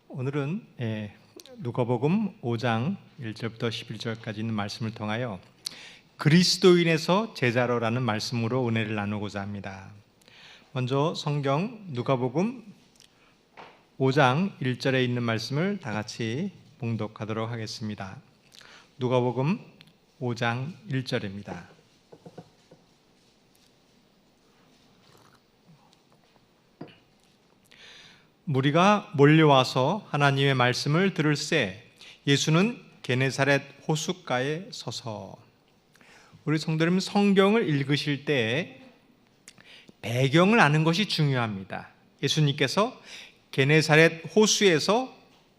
오늘은 누가복음 5장 1절부터 11절까지 있는 말씀을 통하여 그리스도인에서 제자로라는 말씀으로 은혜를 나누고자 합니다. 먼저 성경 누가복음 5장 1절에 있는 말씀을 다 같이 봉독하도록 하겠습니다. 누가복음 5장 1절입니다. 무리가 몰려와서 하나님의 말씀을 들을새 예수는 게네사렛 호숫가에 서서. 우리 성도 여러분, 성경을 읽으실 때 배경을 아는 것이 중요합니다. 예수님께서 게네사렛 호수에서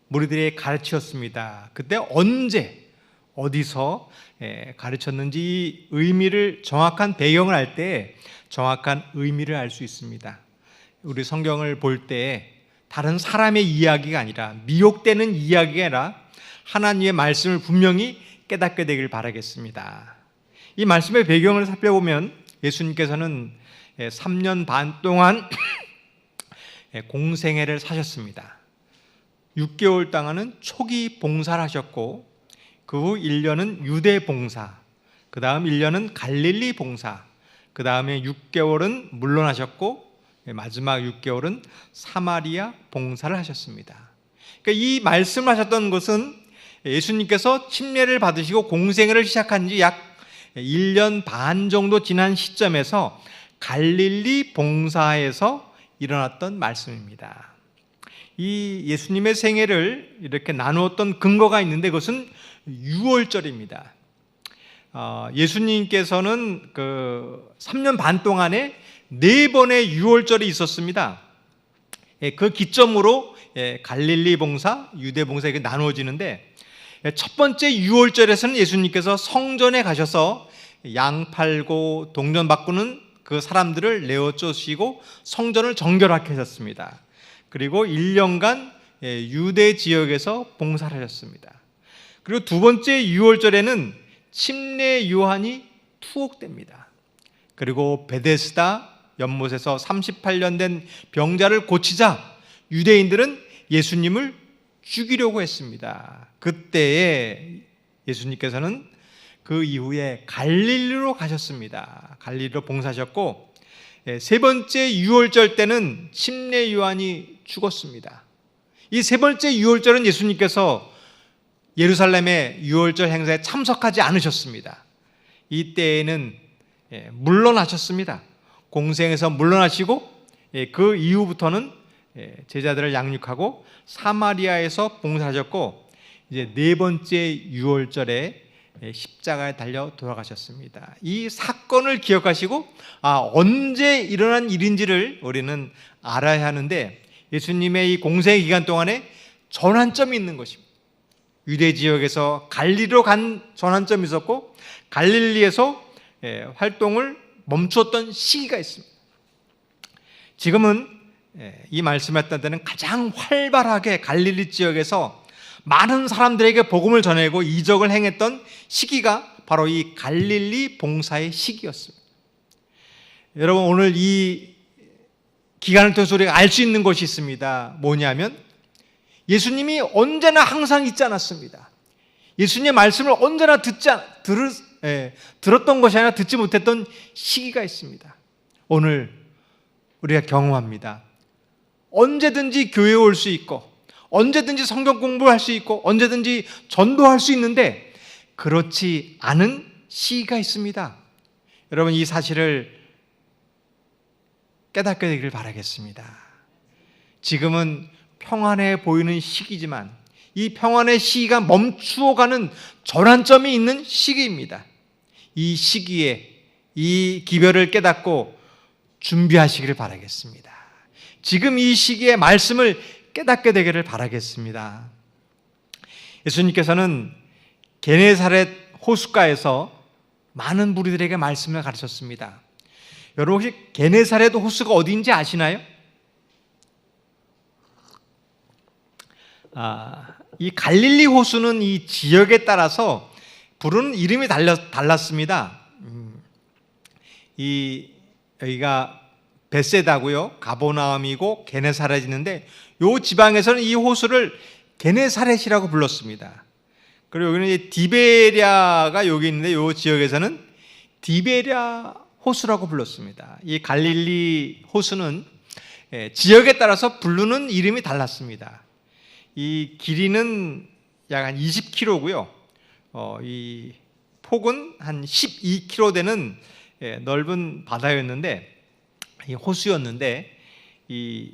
무리들에게 가르치셨습니다. 그때 언제 어디서 가르쳤는지 의미를, 정확한 배경을 알 때 정확한 의미를 알 수 있습니다. 우리 성경을 볼 때 다른 사람의 이야기가 아니라, 미혹되는 이야기가 아니라 하나님의 말씀을 분명히 깨닫게 되길 바라겠습니다. 이 말씀의 배경을 살펴보면 예수님께서는 3년 반 동안 공생애를 사셨습니다. 6개월 동안은 초기 봉사를 하셨고, 그 후 1년은 유대 봉사, 그 다음 1년은 갈릴리 봉사, 그 다음에 6개월은 물러나셨고 마지막 6개월은 사마리아 봉사를 하셨습니다. 그러니까 이 말씀을 하셨던 것은 예수님께서 침례를 받으시고 공생애를 시작한 지 약 1년 반 정도 지난 시점에서 갈릴리 봉사에서 일어났던 말씀입니다. 이 예수님의 생애를 이렇게 나누었던 근거가 있는데 그것은 유월절입니다. 예수님께서는 그 3년 반 동안에 4번의 유월절이 있었습니다. 그 기점으로 갈릴리 봉사, 유대 봉사 이렇게 나누어지는데, 첫 번째 유월절에서는 예수님께서 성전에 가셔서 양 팔고 동전 바꾸는 그 사람들을 내어 쫓으시고 성전을 정결하게 하셨습니다. 그리고 1년간 유대 지역에서 봉사를 하셨습니다. 그리고 두 번째 유월절에는 침례 요한이 투옥됩니다. 그리고 베데스다 연못에서 38년 된 병자를 고치자 유대인들은 예수님을 죽이려고 했습니다. 그때에 예수님께서는 그 이후에 갈릴리로 가셨습니다. 갈릴리로 봉사하셨고, 세 번째 유월절 때는 침례 요한이 죽었습니다. 이 세 번째 유월절은 예수님께서 예루살렘의 유월절 행사에 참석하지 않으셨습니다. 이때에는 물러나셨습니다. 공생에서 물러나시고 그 이후부터는 제자들을 양육하고 사마리아에서 봉사하셨고, 이제 네 번째 유월절에 십자가에 달려 돌아가셨습니다. 이 사건을 기억하시고 언제 일어난 일인지를 우리는 알아야 하는데, 예수님의 이 공생 기간 동안에 전환점이 있는 것입니다. 유대 지역에서 갈릴리로 간 전환점이 있었고, 갈릴리에서 활동을 멈추었던 시기가 있습니다. 지금은 이 말씀했던 때는 가장 활발하게 갈릴리 지역에서 많은 사람들에게 복음을 전하고 이적을 행했던 시기가 바로 이 갈릴리 봉사의 시기였습니다. 여러분, 오늘 이 기간을 통해서 우리가 알 수 있는 것이 있습니다. 뭐냐면 예수님이 언제나 항상 있지 않았습니다. 예수님의 말씀을 언제나 들었던 것이 아니라 듣지 못했던 시기가 있습니다. 오늘 우리가 경험합니다. 언제든지 교회에 올 수 있고, 언제든지 성경 공부할 수 있고, 언제든지 전도할 수 있는데 그렇지 않은 시기가 있습니다. 여러분, 이 사실을 깨닫게 되기를 바라겠습니다. 지금은 평안해 보이는 시기지만 이 평안의 시기가 멈추어가는 전환점이 있는 시기입니다. 이 시기에 이 기별을 깨닫고 준비하시기를 바라겠습니다. 지금 이 시기에 말씀을 깨닫게 되기를 바라겠습니다. 예수님께서는 게네사렛 호숫가에서 많은 무리들에게 말씀을 가르쳤습니다. 여러분, 혹시 게네사렛 호수가 어디인지 아시나요? 이 갈릴리 호수는 이 지역에 따라서 부르는 이름이 달랐습니다. 여기가 벳세다고요, 가보나움이고 게네사렛이 있는데 요 지방에서는 이 호수를 게네사렛이라고 불렀습니다. 그리고 여기는 이제 디베랴가 여기 있는데 요 지역에서는 디베랴 호수라고 불렀습니다. 이 갈릴리 호수는 지역에 따라서 부르는 이름이 달랐습니다. 이 길이는 약 한 20km고요. 이 폭은 한 12km 되는 넓은 바다였는데, 이 호수였는데, 이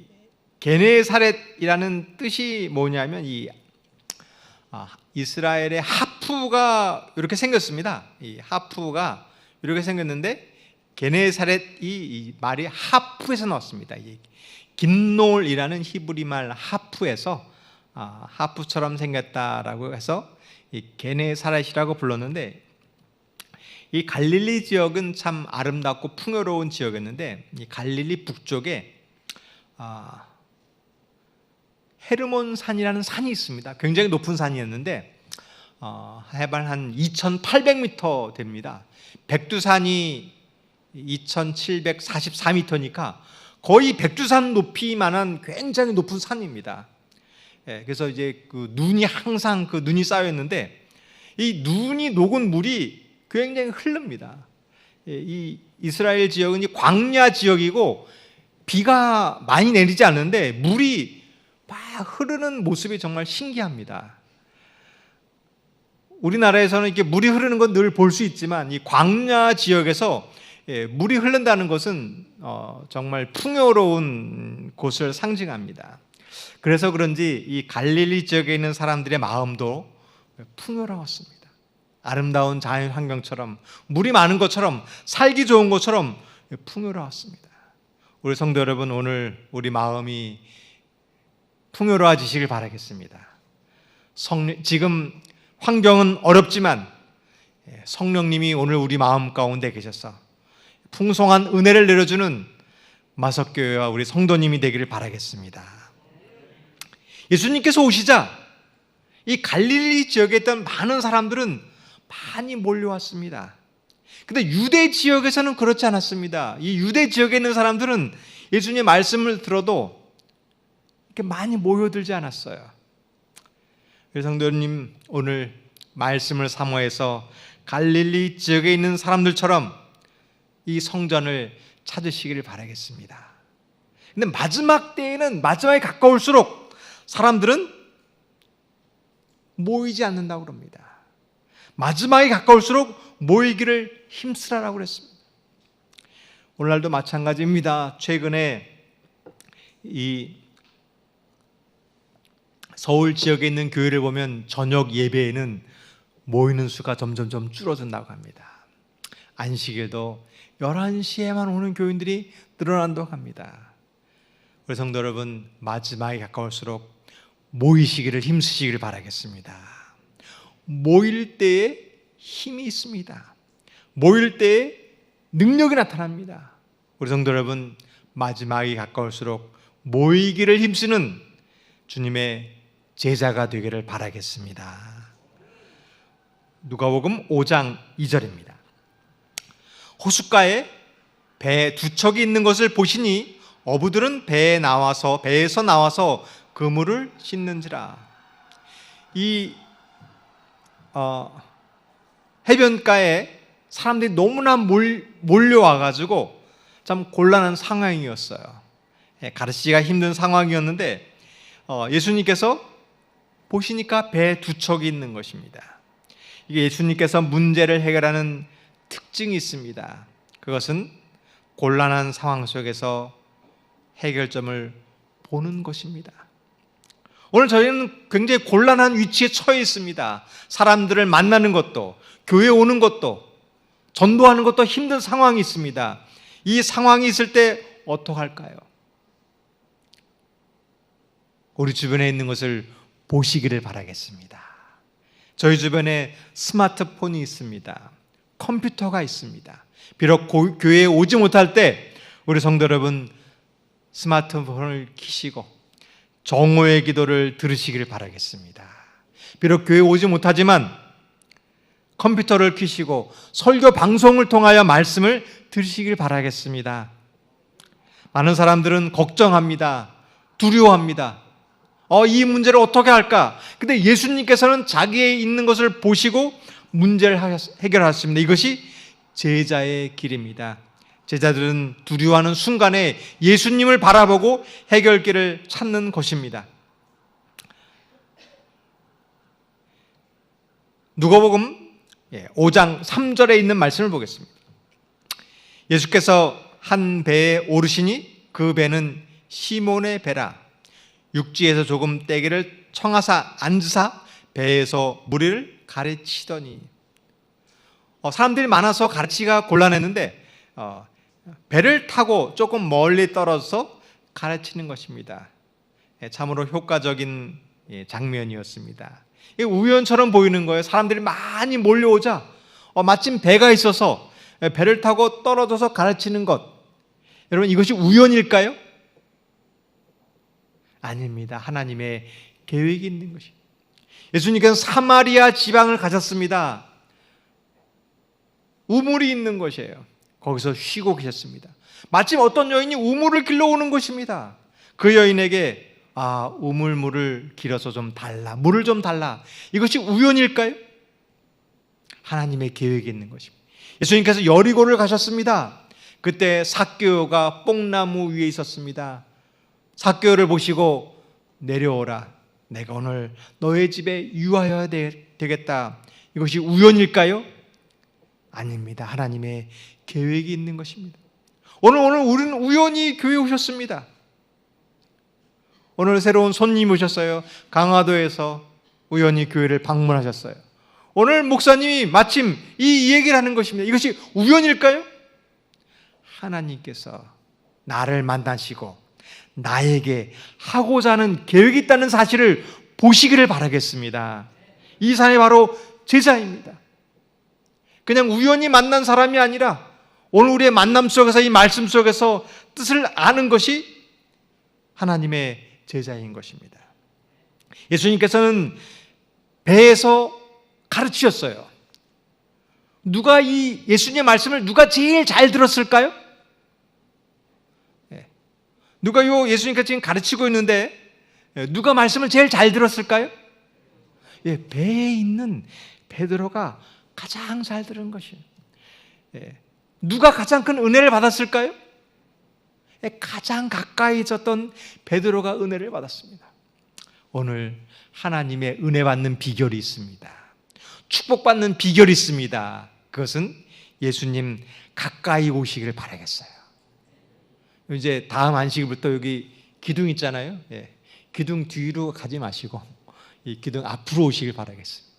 게네사렛이라는 뜻이 뭐냐면 이스라엘의 하프가 이렇게 생겼습니다. 이 하프가 이렇게 생겼는데 게네사렛 이 말이 하프에서 나왔습니다. 이 긴놀이라는 히브리 말 하프에서 하프처럼 생겼다라고 해서 이 게네사렛이라고 불렀는데, 이 갈릴리 지역은 참 아름답고 풍요로운 지역이었는데, 이 갈릴리 북쪽에 헤르몬 산이라는 산이 있습니다. 굉장히 높은 산이었는데 해발 한 2,800m 됩니다. 백두산이 2,744m니까 거의 백두산 높이만한 굉장히 높은 산입니다. 그래서 이제 그 눈이 항상 그 눈이 쌓여있는데 이 눈이 녹은 물이 굉장히 흐릅니다. 이 이스라엘 지역은 이 광야 지역이고 비가 많이 내리지 않는데 물이 막 흐르는 모습이 정말 신기합니다. 우리나라에서는 이렇게 물이 흐르는 건 늘 볼 수 있지만 이 광야 지역에서 물이 흐른다는 것은 정말 풍요로운 곳을 상징합니다. 그래서 그런지 이 갈릴리 지역에 있는 사람들의 마음도 풍요로웠습니다. 아름다운 자연 환경처럼, 물이 많은 것처럼, 살기 좋은 것처럼 풍요로웠습니다. 우리 성도 여러분, 오늘 우리 마음이 풍요로워지시길 바라겠습니다. 지금 환경은 어렵지만 성령님이 오늘 우리 마음 가운데 계셔서 풍성한 은혜를 내려주는 마석교회와 우리 성도님이 되기를 바라겠습니다. 예수님께서 오시자 이 갈릴리 지역에 있던 많은 사람들은 많이 몰려왔습니다. 근데 유대 지역에서는 그렇지 않았습니다. 이 유대 지역에 있는 사람들은 예수님의 말씀을 들어도 이렇게 많이 모여들지 않았어요. 성도님, 오늘 말씀을 사모해서 갈릴리 지역에 있는 사람들처럼 이 성전을 찾으시기를 바라겠습니다. 근데 마지막 때에는, 마지막에 가까울수록 사람들은 모이지 않는다고 그럽니다. 마지막에 가까울수록 모이기를 힘쓰라라고 그랬습니다. 오늘날도 마찬가지입니다. 최근에 이 서울 지역에 있는 교회를 보면 저녁 예배에는 모이는 수가 점점점 줄어든다고 합니다. 안식일도 11시에만 오는 교인들이 늘어난다고 합니다. 우리 성도 여러분, 마지막에 가까울수록 모이시기를 힘쓰시기를 바라겠습니다. 모일 때에 힘이 있습니다. 모일 때에 능력이 나타납니다. 우리 성도 여러분, 마지막이 가까울수록 모이기를 힘쓰는 주님의 제자가 되기를 바라겠습니다. 누가복음 5장 2절입니다. 호숫가에 배 두 척이 있는 것을 보시니 어부들은 배에서 나와서 그물을 씻는지라. 이 해변가에 사람들이 너무나 몰려와가지고 참 곤란한 상황이었어요. 가르치기가 힘든 상황이었는데 예수님께서 보시니까 배 두 척이 있는 것입니다. 이게 예수님께서 문제를 해결하는 특징이 있습니다. 그것은 곤란한 상황 속에서 해결점을 보는 것입니다. 오늘 저희는 굉장히 곤란한 위치에 처해 있습니다. 사람들을 만나는 것도, 교회에 오는 것도, 전도하는 것도 힘든 상황이 있습니다. 이 상황이 있을 때 어떡할까요? 우리 주변에 있는 것을 보시기를 바라겠습니다. 저희 주변에 스마트폰이 있습니다. 컴퓨터가 있습니다. 비록 교회에 오지 못할 때 우리 성도 여러분, 스마트폰을 켜시고 정오의 기도를 들으시기를 바라겠습니다. 비록 교회에 오지 못하지만 컴퓨터를 켜시고 설교 방송을 통하여 말씀을 들으시길 바라겠습니다. 많은 사람들은 걱정합니다. 두려워합니다. 이 문제를 어떻게 할까? 근데 예수님께서는 자기의 있는 것을 보시고 문제를 해결하셨습니다. 이것이 제자의 길입니다. 제자들은 두려워하는 순간에 예수님을 바라보고 해결길을 찾는 것입니다. 누가복음 5장 3절에 있는 말씀을 보겠습니다. 예수께서 한 배에 오르시니 그 배는 시몬의 배라. 육지에서 조금 떼기를 청하사 앉으사 배에서 무리를 가르치더니. 사람들이 많아서 가르치기가 곤란했는데 배를 타고 조금 멀리 떨어져서 가르치는 것입니다. 참으로 효과적인 장면이었습니다. 우연처럼 보이는 거예요. 사람들이 많이 몰려오자 마침 배가 있어서 배를 타고 떨어져서 가르치는 것. 여러분, 이것이 우연일까요? 아닙니다. 하나님의 계획이 있는 것입니다. 예수님께서 사마리아 지방을 가셨습니다. 우물이 있는 것이에요. 거기서 쉬고 계셨습니다. 마침 어떤 여인이 우물을 길러오는 것입니다. 그 여인에게 우물물을 길어서 좀 달라, 물을 좀 달라. 이것이 우연일까요? 하나님의 계획이 있는 것입니다. 예수님께서 여리고를 가셨습니다. 그때 삭개오가 뽕나무 위에 있었습니다. 삭개오를 보시고 내려오라. 내가 오늘 너의 집에 유하여야 되겠다. 이것이 우연일까요? 아닙니다. 하나님의 계획이 있는 것입니다. 오늘 우리는 우연히 교회에 오셨습니다. 오늘 새로운 손님 오셨어요. 강화도에서 우연히 교회를 방문하셨어요. 오늘 목사님이 마침 이 얘기를 하는 것입니다. 이것이 우연일까요? 하나님께서 나를 만나시고 나에게 하고자 하는 계획이 있다는 사실을 보시기를 바라겠습니다. 이 사람이 바로 제자입니다. 그냥 우연히 만난 사람이 아니라 오늘 우리의 만남 속에서, 이 말씀 속에서 뜻을 아는 것이 하나님의 제자인 것입니다. 예수님께서는 배에서 가르치셨어요. 누가 이 예수님의 말씀을 누가 제일 잘 들었을까요? 누가 예수님께서 지금 가르치고 있는데 누가 말씀을 제일 잘 들었을까요? 배에 있는 베드로가 가장 잘 들은 것이에요. 누가 가장 큰 은혜를 받았을까요? 가장 가까이 있었던 베드로가 은혜를 받았습니다. 오늘 하나님의 은혜 받는 비결이 있습니다. 축복받는 비결이 있습니다. 그것은 예수님 가까이 오시기를 바라겠어요. 이제 다음 안식일부터 여기 기둥 있잖아요. 기둥 뒤로 가지 마시고 이 기둥 앞으로 오시길 바라겠습니다.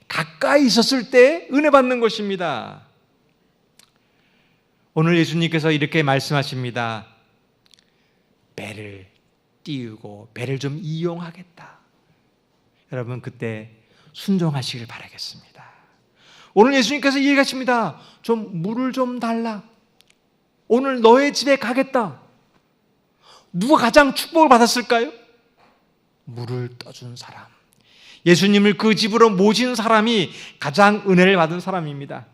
가까이 있었을 때 은혜 받는 것입니다. 오늘 예수님께서 이렇게 말씀하십니다. 배를 띄우고 배를 좀 이용하겠다. 여러분, 그때 순종하시길 바라겠습니다. 오늘 예수님께서 얘기하십니다. 좀 물을 좀 달라. 오늘 너의 집에 가겠다. 누가 가장 축복을 받았을까요? 물을 떠준 사람. 예수님을 그 집으로 모신 사람이 가장 은혜를 받은 사람입니다.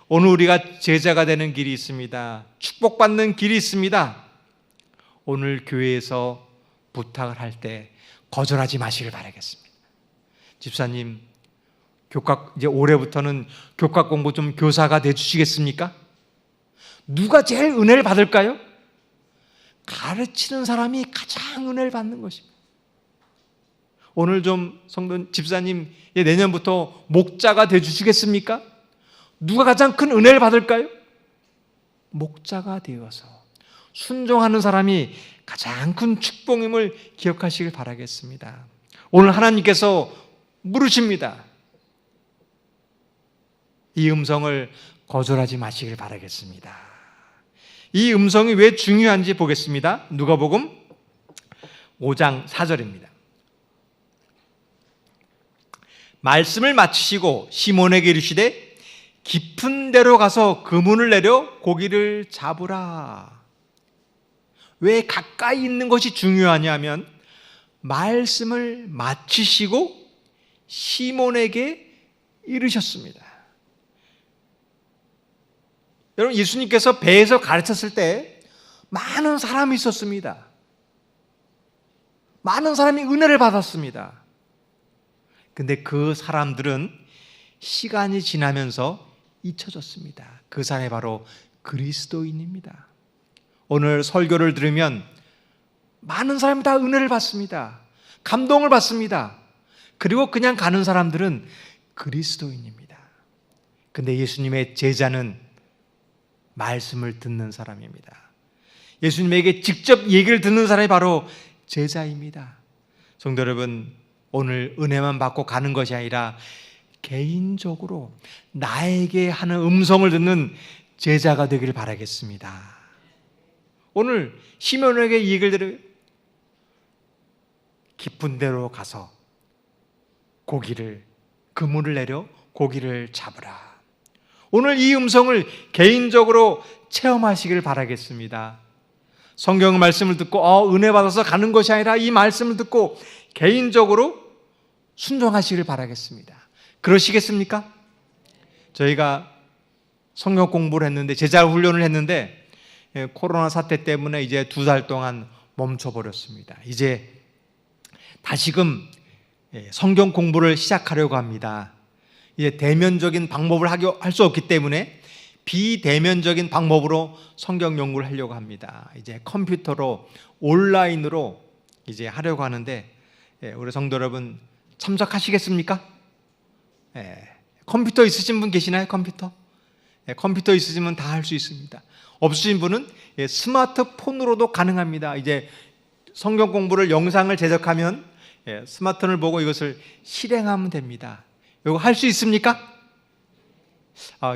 오늘 우리가 제자가 되는 길이 있습니다. 축복받는 길이 있습니다. 오늘 교회에서 부탁을 할 때 거절하지 마시길 바라겠습니다. 집사님, 이제 올해부터는 교과 공부 좀 교사가 되주시겠습니까? 누가 제일 은혜를 받을까요? 가르치는 사람이 가장 은혜를 받는 것입니다. 오늘 좀 성도 집사님, 내년부터 목자가 되주시겠습니까? 누가 가장 큰 은혜를 받을까요? 목자가 되어서 순종하는 사람이 가장 큰 축복임을 기억하시길 바라겠습니다. 오늘 하나님께서 물으십니다. 이 음성을 거절하지 마시길 바라겠습니다. 이 음성이 왜 중요한지 보겠습니다. 누가복음 5장 4절입니다. 말씀을 마치시고 시몬에게 이르시되 깊은 데로 가서 그물을 내려 고기를 잡으라. 왜 가까이 있는 것이 중요하냐면 말씀을 마치시고 시몬에게 이르셨습니다. 여러분, 예수님께서 배에서 가르쳤을 때 많은 사람이 있었습니다. 많은 사람이 은혜를 받았습니다. 근데 그 사람들은 시간이 지나면서 잊혀졌습니다. 그 사람이 바로 그리스도인입니다. 오늘 설교를 들으면 많은 사람이 다 은혜를 받습니다. 감동을 받습니다. 그리고 그냥 가는 사람들은 그리스도인입니다. 근데 예수님의 제자는 말씀을 듣는 사람입니다. 예수님에게 직접 얘기를 듣는 사람이 바로 제자입니다. 성도 여러분, 오늘 은혜만 받고 가는 것이 아니라 개인적으로 나에게 하는 음성을 듣는 제자가 되기를 바라겠습니다. 오늘 시몬에게 얘기를 들어 깊은 데로 가서 그물을 내려 고기를 잡으라. 오늘 이 음성을 개인적으로 체험하시기를 바라겠습니다. 성경 말씀을 듣고 은혜 받아서 가는 것이 아니라 이 말씀을 듣고 개인적으로 순종하시기를 바라겠습니다. 그러시겠습니까? 저희가 성경 공부를 했는데, 제자 훈련을 했는데 코로나 사태 때문에 이제 2달 동안 멈춰버렸습니다. 이제 다시금 성경 공부를 시작하려고 합니다. 이제 대면적인 방법을 할 수 없기 때문에 비대면적인 방법으로 성경 연구를 하려고 합니다. 이제 컴퓨터로 온라인으로 이제 하려고 하는데, 우리 성도 여러분 참석하시겠습니까? 컴퓨터 있으신 분 계시나요? 컴퓨터 있으시면 다 할 수 있습니다. 없으신 분은 스마트폰으로도 가능합니다. 이제 성경 공부를 영상을 제작하면 스마트폰을 보고 이것을 실행하면 됩니다. 이거 할 수 있습니까?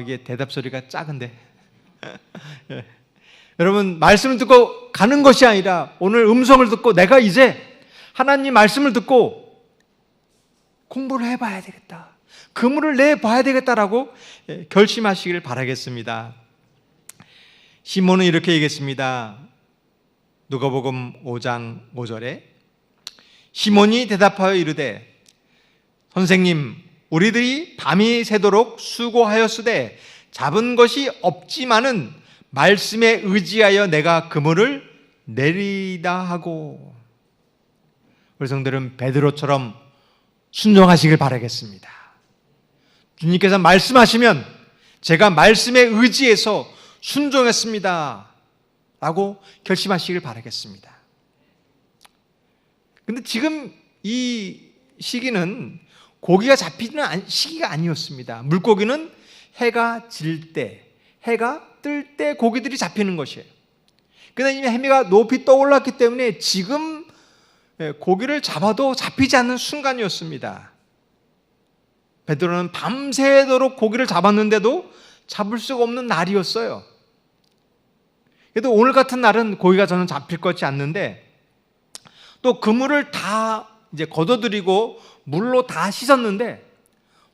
이게 대답 소리가 작은데 여러분, 말씀을 듣고 가는 것이 아니라 오늘 음성을 듣고 내가 이제 하나님 말씀을 듣고 공부를 해봐야 되겠다, 그물을 내봐야 되겠다라고 결심하시기를 바라겠습니다. 시몬은 이렇게 얘기했습니다. 누가복음 5장 5절에 시몬이 대답하여 이르되 선생님, 우리들이 밤이 새도록 수고하였으되 잡은 것이 없지만은 말씀에 의지하여 내가 그물을 내리다 하고. 우리 성도들은 베드로처럼 순종하시길 바라겠습니다. 주님께서 말씀하시면 제가 말씀에 의지해서 순종했습니다 라고 결심하시길 바라겠습니다. 근데 지금 이 시기는 고기가 잡히는 시기가 아니었습니다. 물고기는 해가 질 때, 해가 뜰 때 고기들이 잡히는 것이에요. 그런데 이미 해가 높이 떠올랐기 때문에 지금 고기를 잡아도 잡히지 않는 순간이었습니다. 베드로는 밤새도록 고기를 잡았는데도 잡을 수가 없는 날이었어요. 그래도 오늘 같은 날은 고기가 저는 잡힐 것이 않는데, 또 그물을 다 이제 걷어들이고 물로 다 씻었는데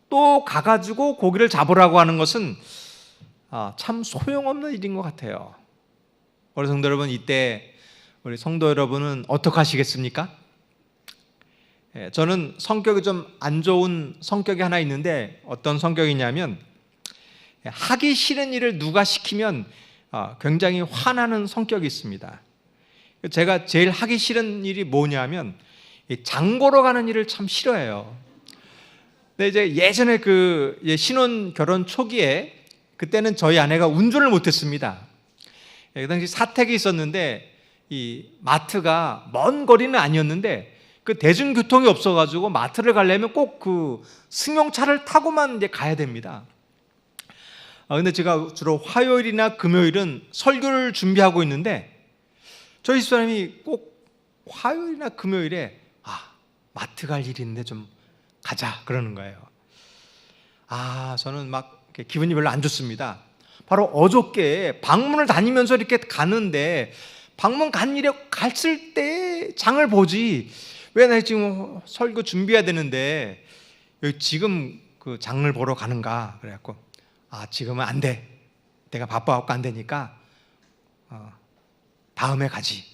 또 가가지고 고기를 잡으라고 하는 것은 참 소용없는 일인 것 같아요. 우리 성도 여러분, 이때 우리 성도 여러분은 어떻게 하시겠습니까? 저는 성격이 좀 안 좋은 성격이 하나 있는데, 어떤 성격이냐면 하기 싫은 일을 누가 시키면 굉장히 화나는 성격이 있습니다. 제가 제일 하기 싫은 일이 뭐냐면 장 보러 가는 일을 참 싫어해요. 근데 이제 예전에 신혼 결혼 초기에 그때는 저희 아내가 운전을 못했습니다. 그 당시 사택이 있었는데 이 마트가 먼 거리는 아니었는데 그 대중교통이 없어가지고 마트를 가려면 꼭 그 승용차를 타고만 이제 가야 됩니다. 근데 제가 주로 화요일이나 금요일은 설교를 준비하고 있는데 저희 집사람이 꼭 화요일이나 금요일에 마트 갈 일이 있는데 좀 가자 그러는 거예요. 저는 막 기분이 별로 안 좋습니다. 바로 어저께 방문을 다니면서 이렇게 가는데 방문 간 일에 갔을 때 장을 보지, 왜 나 지금 설교 준비해야 되는데 지금 그 장을 보러 가는가. 그래갖고 지금은 안 돼, 내가 바빠갖고 안 되니까 다음에 가지.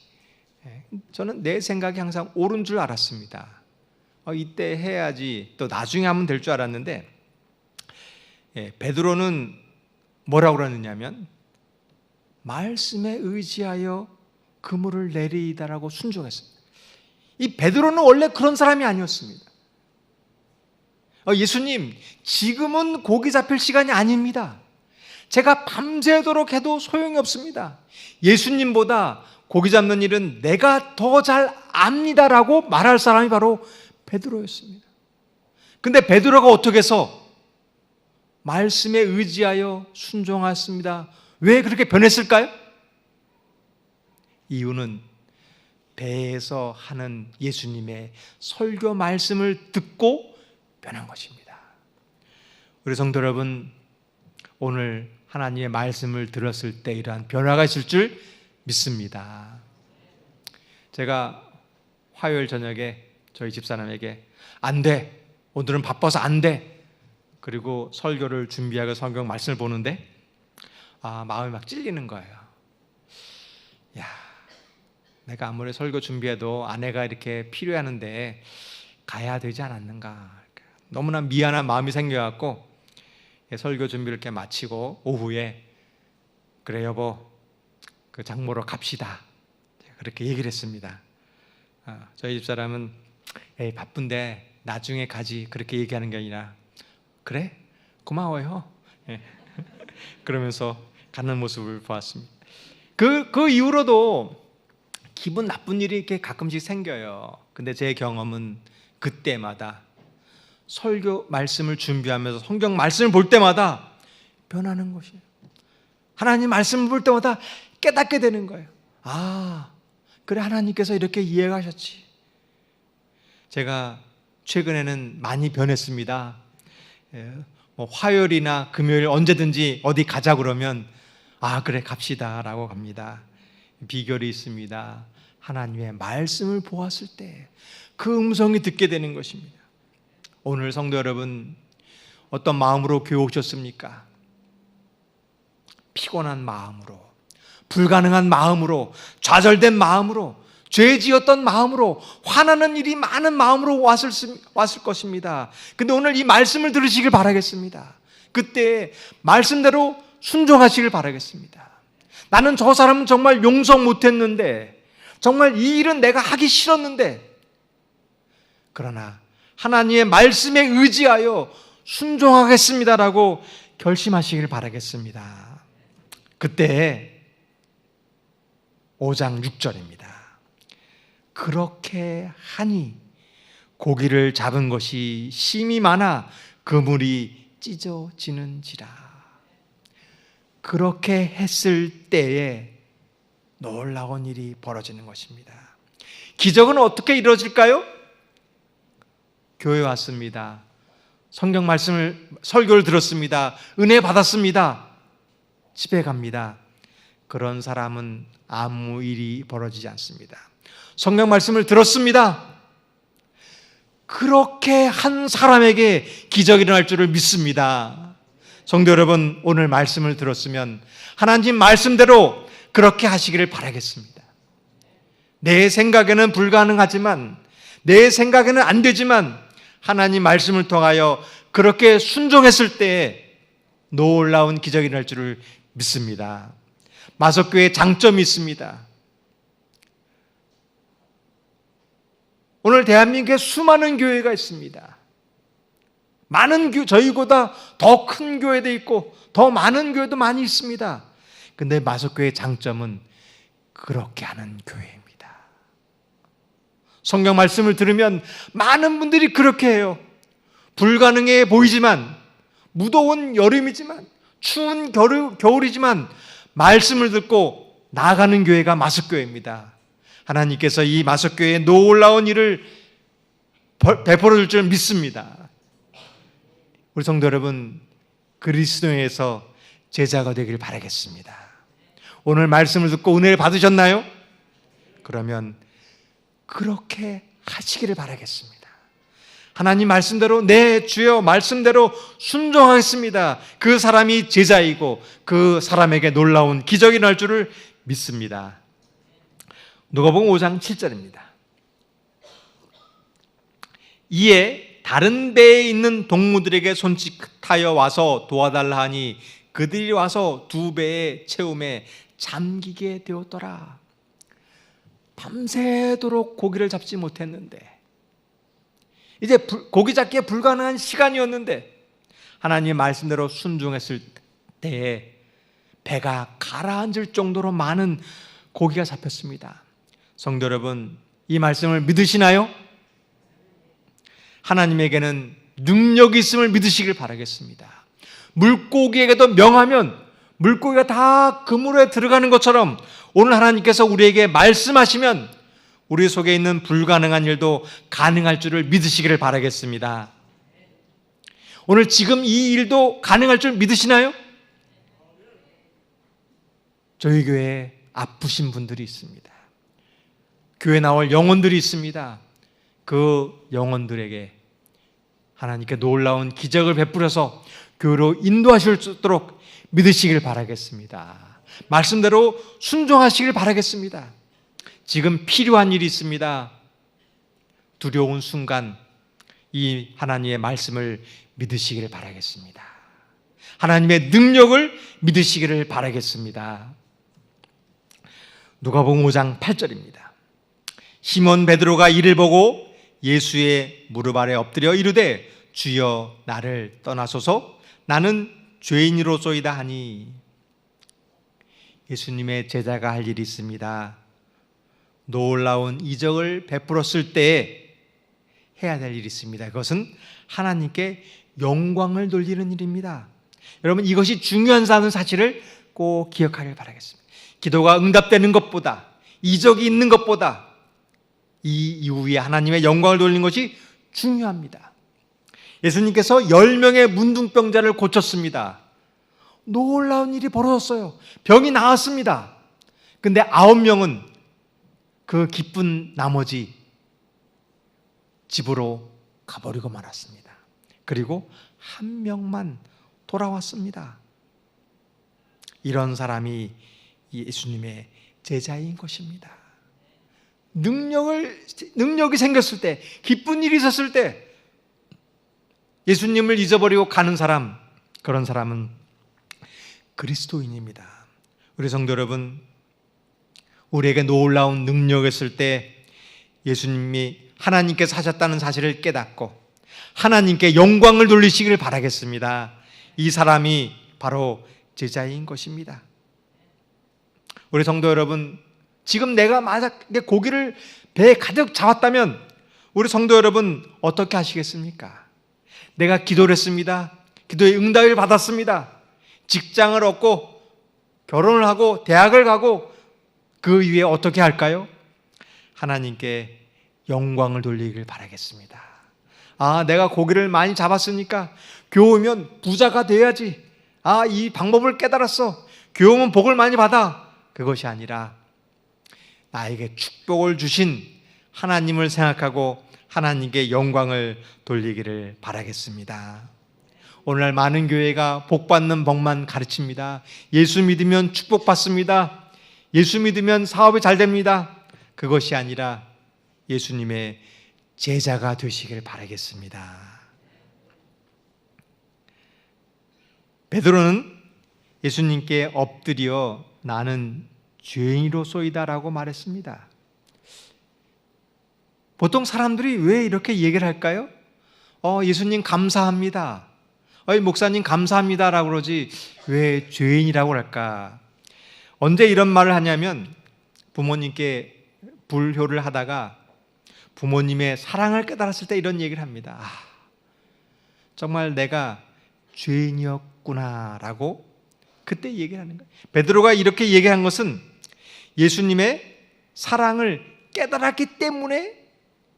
저는 내 생각이 항상 옳은 줄 알았습니다. 이때 해야지, 또 나중에 하면 될 줄 알았는데, 베드로는 뭐라고 그러느냐면 말씀에 의지하여 그물을 내리이다라고 순종했습니다. 이 베드로는 원래 그런 사람이 아니었습니다. 예수님, 지금은 고기 잡힐 시간이 아닙니다. 제가 밤새도록 해도 소용이 없습니다. 예수님보다 고기 잡는 일은 내가 더 잘 압니다라고 말할 사람이 바로 베드로였습니다. 근데 베드로가 어떻게 해서 말씀에 의지하여 순종하였습니다. 왜 그렇게 변했을까요? 이유는 배에서 하는 예수님의 설교 말씀을 듣고 변한 것입니다. 우리 성도 여러분, 오늘 하나님의 말씀을 들었을 때 이러한 변화가 있을 줄 믿습니다. 제가 화요일 저녁에 저희 집사람에게 안 돼, 오늘은 바빠서 안 돼, 그리고 설교를 준비하고 성경 말씀을 보는데 마음이 막 찔리는 거예요. 야, 내가 아무리 설교 준비해도 아내가 이렇게 필요하는데 가야 되지 않았는가. 너무나 미안한 마음이 생겨갖고 설교 준비를 이렇게 마치고 오후에 그래 여보, 그 장모로 갑시다, 그렇게 얘기를 했습니다. 저희 집사람은 에이 바쁜데 나중에 가지, 그렇게 얘기하는 게 아니라 그래? 고마워요. 그러면서 가는 모습을 보았습니다. 그 이후로도 기분 나쁜 일이 이렇게 가끔씩 생겨요. 근데 제 경험은 그때마다 설교 말씀을 준비하면서 성경 말씀을 볼 때마다 변하는 것이에요. 하나님 말씀을 볼 때마다 깨닫게 되는 거예요. 그래, 하나님께서 이렇게 이해하셨지. 제가 최근에는 많이 변했습니다. 화요일이나 금요일 언제든지 어디 가자 그러면 그래 갑시다 라고 갑니다. 비결이 있습니다. 하나님의 말씀을 보았을 때 그 음성이 듣게 되는 것입니다. 오늘 성도 여러분, 어떤 마음으로 교회 오셨습니까? 피곤한 마음으로, 불가능한 마음으로, 좌절된 마음으로, 죄 지었던 마음으로, 화나는 일이 많은 마음으로 왔을 것입니다. 근데 오늘 이 말씀을 들으시길 바라겠습니다. 그때 말씀대로 순종하시길 바라겠습니다. 나는 저 사람은 정말 용서 못했는데, 정말 이 일은 내가 하기 싫었는데, 그러나 하나님의 말씀에 의지하여 순종하겠습니다라고 결심하시길 바라겠습니다. 그때 5장 6절입니다. 그렇게 하니 고기를 잡은 것이 심이 많아 그물이 찢어지는지라. 그렇게 했을 때에 놀라운 일이 벌어지는 것입니다. 기적은 어떻게 이루어질까요? 교회 왔습니다. 성경 말씀을, 설교를 들었습니다. 은혜 받았습니다. 집에 갑니다. 그런 사람은 아무 일이 벌어지지 않습니다. 성경 말씀을 들었습니다. 그렇게 한 사람에게 기적이 일어날 줄을 믿습니다. 성도 여러분, 오늘 말씀을 들었으면 하나님 말씀대로 그렇게 하시기를 바라겠습니다. 내 생각에는 불가능하지만, 내 생각에는 안 되지만 하나님 말씀을 통하여 그렇게 순종했을 때 놀라운 기적이 일어날 줄을 믿습니다. 마석교회의 장점이 있습니다. 오늘 대한민국에 수많은 교회가 있습니다. 많은 저희보다 더 큰 교회도 있고 더 많은 교회도 많이 있습니다. 근데 마석교회의 장점은 그렇게 하는 교회입니다. 성경 말씀을 들으면 많은 분들이 그렇게 해요. 불가능해 보이지만, 무더운 여름이지만, 추운 겨울이지만 말씀을 듣고 나아가는 교회가 마석교회입니다. 하나님께서 이 마석교회에 놀라운 일을 베풀어 줄 줄 믿습니다. 우리 성도 여러분, 그리스도에서 제자가 되기를 바라겠습니다. 오늘 말씀을 듣고 은혜를 받으셨나요? 그러면 그렇게 하시기를 바라겠습니다. 하나님 말씀대로, 네 주여 말씀대로 순종하겠습니다. 그 사람이 제자이고 그 사람에게 놀라운 기적이 일어날 줄을 믿습니다. 누가복음 5장 7절입니다. 이에 다른 배에 있는 동무들에게 손짓하여 와서 도와달라 하니 그들이 와서 두 배의 채움에 잠기게 되었더라. 밤새도록 고기를 잡지 못했는데, 이제 고기 잡기에 불가능한 시간이었는데 하나님의 말씀대로 순종했을 때에 배가 가라앉을 정도로 많은 고기가 잡혔습니다. 성도 여러분, 이 말씀을 믿으시나요? 하나님에게는 능력이 있음을 믿으시길 바라겠습니다. 물고기에게도 명하면 물고기가 다 그물에 들어가는 것처럼 오늘 하나님께서 우리에게 말씀하시면 우리 속에 있는 불가능한 일도 가능할 줄을 믿으시기를 바라겠습니다. 오늘 지금 이 일도 가능할 줄 믿으시나요? 저희 교회에 아프신 분들이 있습니다. 교회 나올 영혼들이 있습니다. 그 영혼들에게 하나님께 놀라운 기적을 베풀어서 교회로 인도하실 수 있도록 믿으시길 바라겠습니다. 말씀대로 순종하시길 바라겠습니다. 지금 필요한 일이 있습니다. 두려운 순간 이 하나님의 말씀을 믿으시기를 바라겠습니다. 하나님의 능력을 믿으시기를 바라겠습니다. 누가복음 5장 8절입니다. 시몬 베드로가 이를 보고 예수의 무릎 아래 엎드려 이르되 주여 나를 떠나소서 나는 죄인이로소이다 하니, 예수님의 제자가 할 일이 있습니다. 놀라운 이적을 베풀었을 때에 해야 될 일이 있습니다. 그것은 하나님께 영광을 돌리는 일입니다. 여러분, 이것이 중요한 사실을 꼭 기억하길 바라겠습니다. 기도가 응답되는 것보다, 이적이 있는 것보다 이 이후에 하나님의 영광을 돌리는 것이 중요합니다. 예수님께서 10명의 문둥병자를 고쳤습니다. 놀라운 일이 벌어졌어요. 병이 나았습니다. 근데 9명은 그 기쁜 나머지 집으로 가버리고 말았습니다. 그리고 1명만 돌아왔습니다. 이런 사람이 예수님의 제자인 것입니다. 능력이 생겼을 때, 기쁜 일이 있었을 때 예수님을 잊어버리고 가는 사람, 그런 사람은 그리스도인입니다. 우리 성도 여러분, 우리에게 놀라운 능력이 있을 때 예수님이 하나님께서 하셨다는 사실을 깨닫고 하나님께 영광을 돌리시기를 바라겠습니다. 이 사람이 바로 제자인 것입니다. 우리 성도 여러분, 지금 내가 만약에 고기를 배에 가득 잡았다면 우리 성도 여러분 어떻게 하시겠습니까? 내가 기도를 했습니다. 기도의 응답을 받았습니다. 직장을 얻고 결혼을 하고 대학을 가고 그 이후에 어떻게 할까요? 하나님께 영광을 돌리길 바라겠습니다. 아, 내가 고기를 많이 잡았으니까 교우면 부자가 돼야지. 아, 이 방법을 깨달았어. 교우면 복을 많이 받아. 그것이 아니라 나에게 축복을 주신 하나님을 생각하고 하나님께 영광을 돌리기를 바라겠습니다. 오늘날 많은 교회가 복받는 법만 가르칩니다. 예수 믿으면 축복받습니다. 예수 믿으면 사업이 잘 됩니다. 그것이 아니라 예수님의 제자가 되시길 바라겠습니다. 베드로는 예수님께 엎드려 나는 죄인이로소이다라고 말했습니다. 보통 사람들이 왜 이렇게 얘기를 할까요? 예수님 감사합니다. 목사님 감사합니다라고 그러지 왜 죄인이라고 할까? 언제 이런 말을 하냐면 부모님께 불효를 하다가 부모님의 사랑을 깨달았을 때 이런 얘기를 합니다. 정말 내가 죄인이었구나라고 그때 얘기를 하는 거예요. 베드로가 이렇게 얘기한 것은 예수님의 사랑을 깨달았기 때문에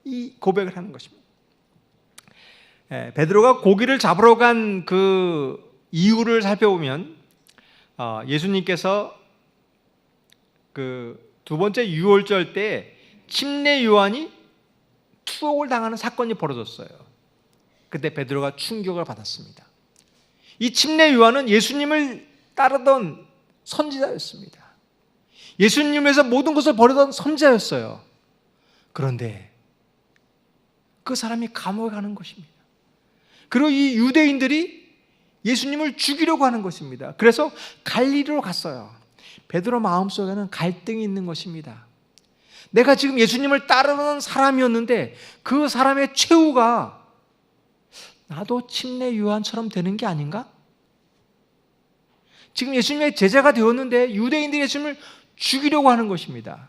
이 고백을 하는 것입니다. 베드로가 고기를 잡으러 간 그 이유를 살펴보면 예수님께서 그 두 번째 유월절 때 침례 요한이 투옥을 당하는 사건이 벌어졌어요. 그때 베드로가 충격을 받았습니다. 이 침례 요한은 예수님을 따르던 선지자였습니다. 예수님에서 모든 것을 버리던 선지자였어요. 그런데 그 사람이 감옥에 가는 것입니다. 그리고 이 유대인들이 예수님을 죽이려고 하는 것입니다. 그래서 갈릴리로 갔어요. 베드로 마음속에는 갈등이 있는 것입니다. 내가 지금 예수님을 따르는 사람이었는데 그 사람의 최후가 나도 침례 요한처럼 되는 게 아닌가? 지금 예수님의 제자가 되었는데 유대인들이 예수님을 죽이려고 하는 것입니다.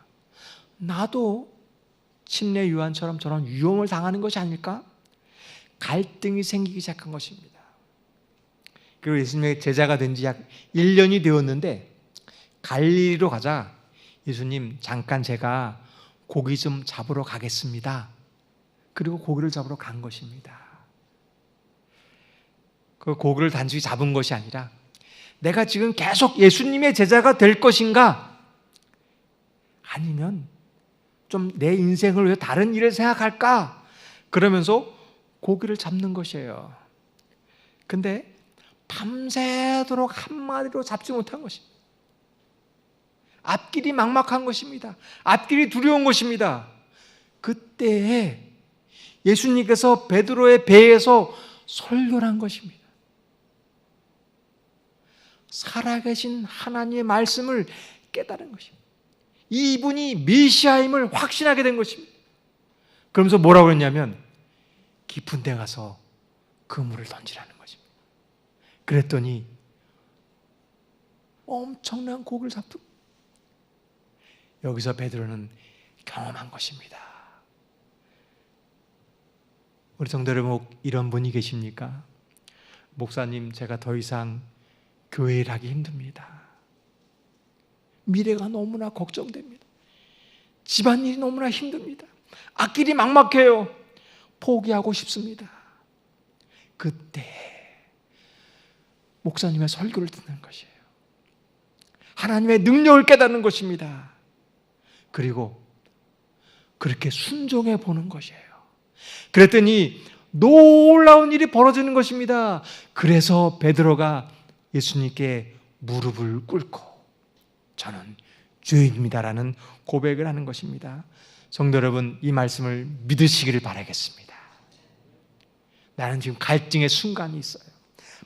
나도 침례 요한처럼 저런 위험을 당하는 것이 아닐까? 갈등이 생기기 시작한 것입니다. 그리고 예수님의 제자가 된 지 약 1년이 되었는데 갈릴리로 가자. 예수님, 잠깐 제가 고기 좀 잡으러 가겠습니다. 그리고 고기를 잡으러 간 것입니다. 그 고기를 단순히 잡은 것이 아니라 내가 지금 계속 예수님의 제자가 될 것인가? 아니면 좀 내 인생을 위해 다른 일을 생각할까? 그러면서 고기를 잡는 것이에요. 근데 밤새도록 한마디로 잡지 못한 것입니다. 앞길이 막막한 것입니다. 앞길이 두려운 것입니다. 그때에 예수님께서 베드로의 배에서 설교를 한 것입니다. 살아계신 하나님의 말씀을 깨달은 것입니다. 이분이 메시아임을 확신하게 된 것입니다. 그러면서 뭐라고 했냐면 깊은 데 가서 그물을 던지라는 것입니다. 그랬더니 엄청난 고기를 잡더라. 여기서 베드로는 경험한 것입니다. 우리 성도 여러분, 이런 분이 계십니까? 목사님, 제가 더 이상 교회를 하기 힘듭니다. 미래가 너무나 걱정됩니다. 집안일이 너무나 힘듭니다. 앞길이 막막해요. 포기하고 싶습니다. 그때 목사님의 설교를 듣는 것이에요. 하나님의 능력을 깨닫는 것입니다. 그리고 그렇게 순종해 보는 것이에요. 그랬더니 놀라운 일이 벌어지는 것입니다. 그래서 베드로가 예수님께 무릎을 꿇고 저는 죄인입니다라는 고백을 하는 것입니다. 성도 여러분, 이 말씀을 믿으시기를 바라겠습니다. 나는 지금 갈증의 순간이 있어요.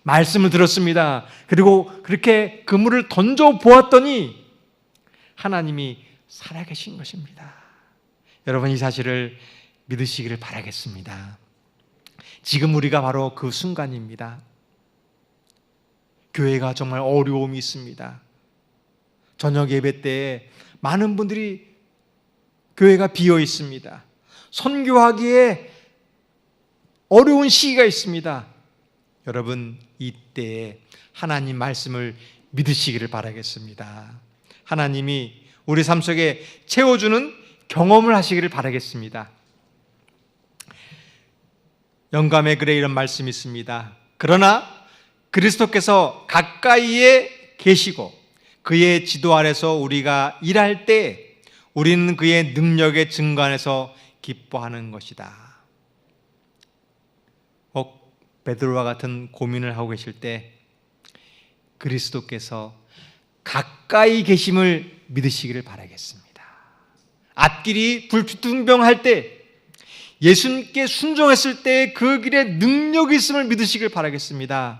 말씀을 들었습니다. 그리고 그렇게 그물을 던져 보았더니 하나님이 살아계신 것입니다. 여러분, 이 사실을 믿으시기를 바라겠습니다. 지금 우리가 바로 그 순간입니다. 교회가 정말 어려움이 있습니다. 저녁 예배 때에 많은 분들이 교회가 비어 있습니다. 선교하기에 어려운 시기가 있습니다. 여러분, 이때에 하나님 말씀을 믿으시기를 바라겠습니다. 하나님이 우리 삶 속에 채워주는 경험을 하시기를 바라겠습니다. 영감의 글에 이런 말씀이 있습니다. 그러나 그리스도께서 가까이에 계시고 그의 지도 아래서 우리가 일할 때 우리는 그의 능력의 증거 안에서 기뻐하는 것이다. 베드로와 같은 고민을 하고 계실 때 그리스도께서 가까이 계심을 믿으시기를 바라겠습니다. 앞길이 불투명할 때, 예수님께 순종했을 때 그 길에 능력이 있음을 믿으시길 바라겠습니다.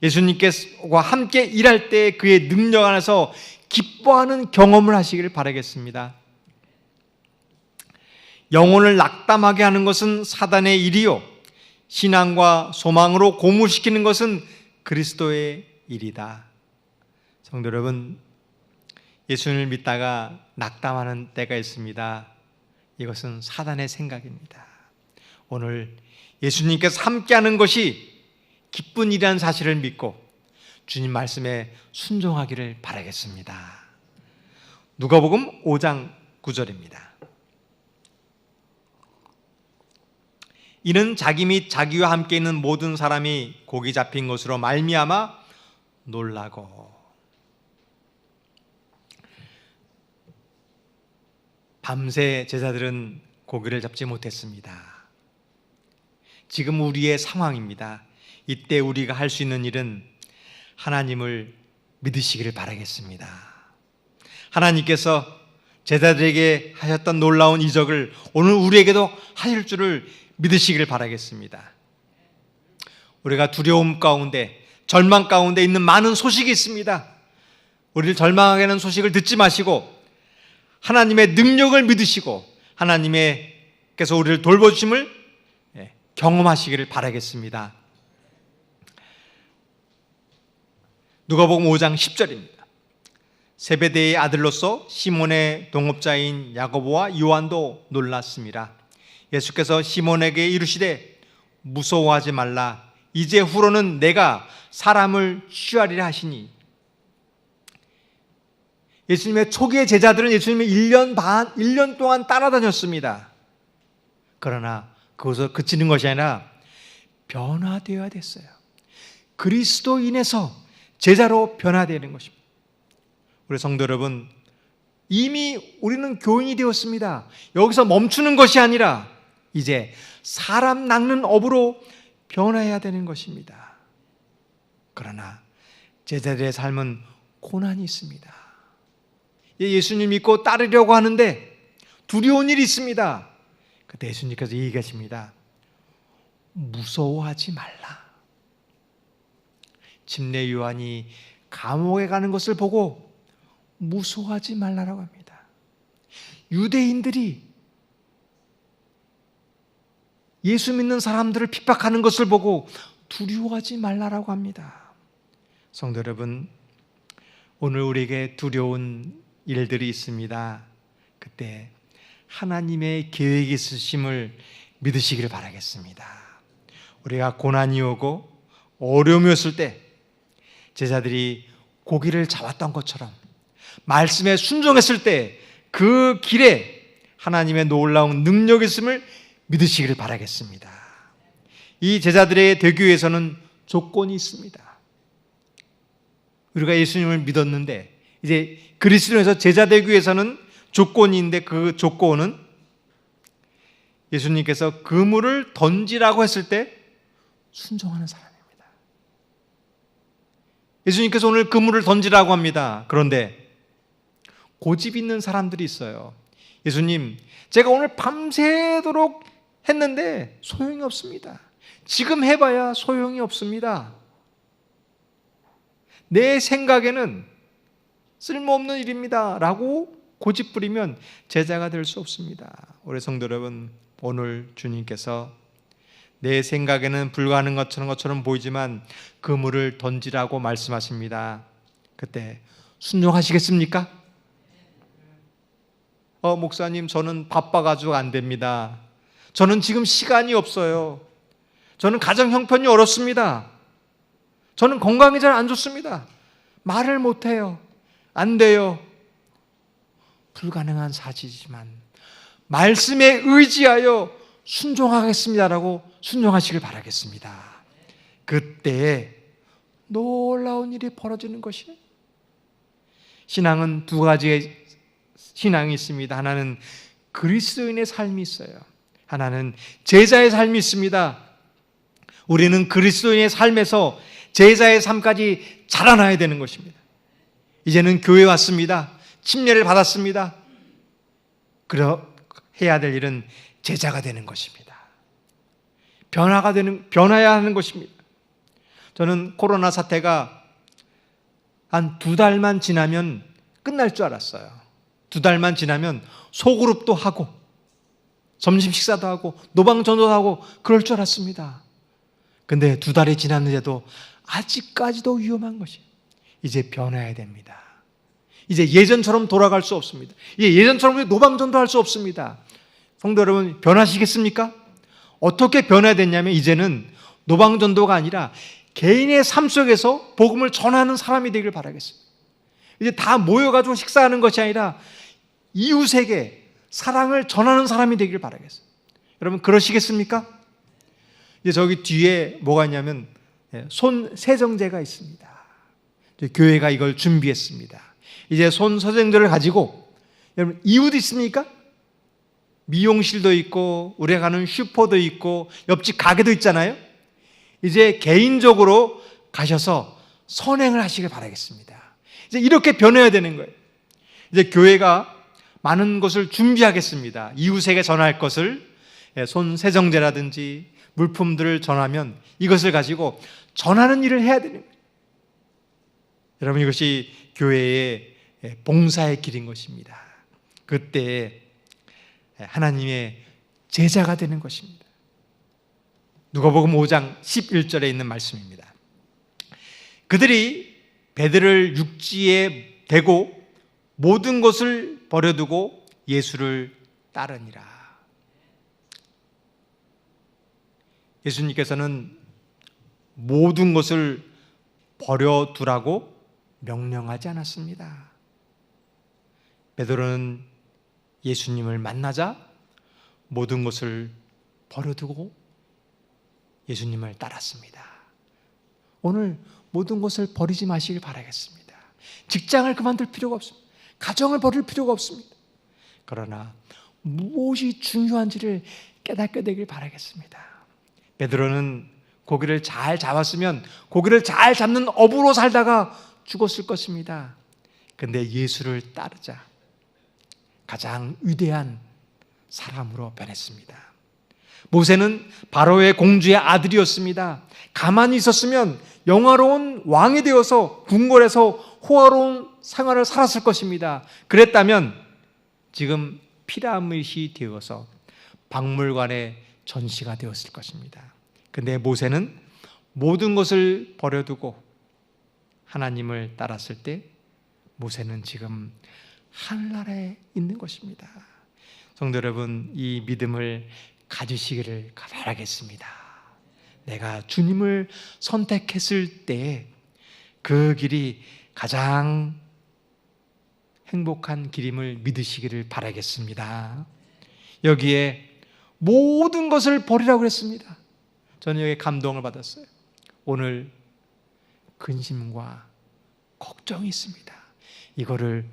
예수님께서와 함께 일할 때 그의 능력 안에서 기뻐하는 경험을 하시기를 바라겠습니다. 영혼을 낙담하게 하는 것은 사단의 일이요, 신앙과 소망으로 고무시키는 것은 그리스도의 일이다. 성도 여러분, 예수님을 믿다가 낙담하는 때가 있습니다. 이것은 사단의 생각입니다. 오늘 예수님께서 함께하는 것이 기쁜 일이라는 사실을 믿고 주님 말씀에 순종하기를 바라겠습니다. 누가복음 5장 9절입니다. 이는 자기 및 자기와 함께 있는 모든 사람이 고기 잡힌 것으로 말미암아 놀라고. 밤새 제자들은 고기를 잡지 못했습니다. 지금 우리의 상황입니다. 이때 우리가 할 수 있는 일은 하나님을 믿으시기를 바라겠습니다. 하나님께서 제자들에게 하셨던 놀라운 이적을 오늘 우리에게도 하실 줄을 믿으시기를 바라겠습니다. 우리가 두려움 가운데, 절망 가운데 있는 많은 소식이 있습니다. 우리를 절망하게 하는 소식을 듣지 마시고 하나님의 능력을 믿으시고 하나님께서 우리를 돌보심을 경험하시기를 바라겠습니다. 누가복음 5장 10절입니다. 세베대의 아들로서 시몬의 동업자인 야고보와 요한도 놀랐습니다. 예수께서 시몬에게 이르시되 무서워하지 말라. 이제 후로는 내가 사람을 취하리라 하시니. 예수님의 초기의 제자들은 예수님을 1년 동안 따라다녔습니다. 그러나 그것을 그치는 것이 아니라 변화되어야 됐어요. 그리스도인에서 제자로 변화되는 것입니다. 우리 성도 여러분, 이미 우리는 교인이 되었습니다. 여기서 멈추는 것이 아니라 이제 사람 낚는 업으로 변화해야 되는 것입니다. 그러나 제자들의 삶은 고난이 있습니다. 예수님 믿고 따르려고 하는데 두려운 일이 있습니다. 그때 예수님께서 얘기하십니다. 무서워하지 말라. 침례 요한이 감옥에 가는 것을 보고 무서워하지 말라라고 합니다. 유대인들이 예수 믿는 사람들을 핍박하는 것을 보고 두려워하지 말라라고 합니다. 성도 여러분, 오늘 우리에게 두려운 일들이 있습니다. 그때 하나님의 계획이 있으심을 믿으시기를 바라겠습니다. 우리가 고난이 오고 어려움이 왔을 때 제자들이 고기를 잡았던 것처럼 말씀에 순종했을 때 그 길에 하나님의 놀라운 능력이 있음을 믿으시기를 바라겠습니다. 이 제자들의 되기 위해서는 조건이 있습니다. 우리가 예수님을 믿었는데 이제 그리스도에서 제자 되기 위해서는 조건이 있는데 그 조건은 예수님께서 그물을 던지라고 했을 때 순종하는 사람입니다. 예수님께서 오늘 그물을 던지라고 합니다. 그런데 고집 있는 사람들이 있어요. 예수님, 제가 오늘 밤새도록 했는데 소용이 없습니다. 지금 해봐야 소용이 없습니다. 내 생각에는 쓸모없는 일입니다 라고 고집 부리면 제자가 될 수 없습니다. 우리 성도 여러분, 오늘 주님께서 내 생각에는 불가능한 것처럼 보이지만 그물을 던지라고 말씀하십니다. 그때 순종하시겠습니까? 목사님, 저는 바빠가지고 안 됩니다. 저는 지금 시간이 없어요. 저는 가정 형편이 어렵습니다. 저는 건강이 잘 안 좋습니다. 말을 못해요. 안 돼요. 불가능한 사실이지만 말씀에 의지하여 순종하겠습니다라고 순종하시길 바라겠습니다. 그때 놀라운 일이 벌어지는 것이에요. 신앙은 두 가지의 신앙이 있습니다. 하나는 그리스도인의 삶이 있어요. 하나는 제자의 삶이 있습니다. 우리는 그리스도인의 삶에서 제자의 삶까지 자라나야 되는 것입니다. 이제는 교회에 왔습니다. 침례를 받았습니다. 해야 될 일은 제자가 되는 것입니다. 변화해야 하는 것입니다. 저는 코로나 사태가 한 2달만 지나면 끝날 줄 알았어요. 2달만 지나면 소그룹도 하고 점심 식사도 하고 노방전도도 하고 그럴 줄 알았습니다. 근데 2달이 지났는데도 아직까지도 위험한 것이 이제 변해야 됩니다. 이제 예전처럼 돌아갈 수 없습니다. 이제 예전처럼 노방전도 할 수 없습니다. 성도 여러분, 변하시겠습니까? 어떻게 변화됐냐면 이제는 노방전도가 아니라 개인의 삶 속에서 복음을 전하는 사람이 되길 바라겠습니다. 이제 다 모여가지고 식사하는 것이 아니라 이웃에게 사랑을 전하는 사람이 되길 바라겠습니다. 여러분, 그러시겠습니까? 이제 저기 뒤에 뭐가 있냐면 손 세정제가 있습니다. 교회가 이걸 준비했습니다. 이제 손 세정제를 가지고 여러분, 이웃 있습니까? 미용실도 있고 우리가 가는 슈퍼도 있고 옆집 가게도 있잖아요. 이제 개인적으로 가셔서 선행을 하시길 바라겠습니다. 이제 이렇게 변해야 되는 거예요. 이제 교회가 많은 것을 준비하겠습니다. 이웃에게 전할 것을 손 세정제라든지 물품들을 전하면 이것을 가지고 전하는 일을 해야 되는 거예요. 여러분, 이것이 교회의 봉사의 길인 것입니다. 그때 하나님의 제자가 되는 것입니다. 누가복음 5장 11절에 있는 말씀입니다. 그들이 베드로를 육지에 대고 모든 것을 버려두고 예수를 따르니라. 예수님께서는 모든 것을 버려두라고 명령하지 않았습니다. 베드로는 예수님을 만나자 모든 것을 버려두고 예수님을 따랐습니다. 오늘 모든 것을 버리지 마시길 바라겠습니다. 직장을 그만둘 필요가 없습니다. 가정을 버릴 필요가 없습니다. 그러나 무엇이 중요한지를 깨닫게 되길 바라겠습니다. 베드로는 고기를 잘 잡았으면 고기를 잘 잡는 어부로 살다가 죽었을 것입니다. 근데 예수를 따르자 가장 위대한 사람으로 변했습니다. 모세는 바로의 공주의 아들이었습니다. 가만히 있었으면 영화로운 왕이 되어서 궁궐에서 호화로운 생활을 살았을 것입니다. 그랬다면 지금 피라밋이 되어서 박물관의 전시가 되었을 것입니다. 근데 모세는 모든 것을 버려두고 하나님을 따랐을 때 모세는 지금 하늘나라에 있는 것입니다. 성도 여러분, 이 믿음을 가지시기를 바라겠습니다. 내가 주님을 선택했을 때 그 길이 가장 행복한 길임을 믿으시기를 바라겠습니다. 여기에 모든 것을 버리라고 그랬습니다. 저는 여기에 감동을 받았어요. 오늘 근심과 걱정이 있습니다. 이거를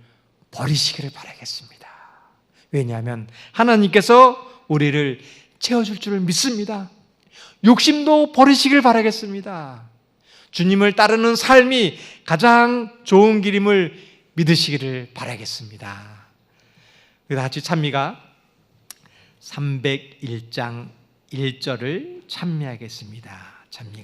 버리시기를 바라겠습니다. 왜냐하면 하나님께서 우리를 채워줄 줄을 믿습니다. 욕심도 버리시길 바라겠습니다. 주님을 따르는 삶이 가장 좋은 길임을 믿으시기를 바라겠습니다. 다 같이 찬미가 301장 1절을 찬미하겠습니다. 찬미가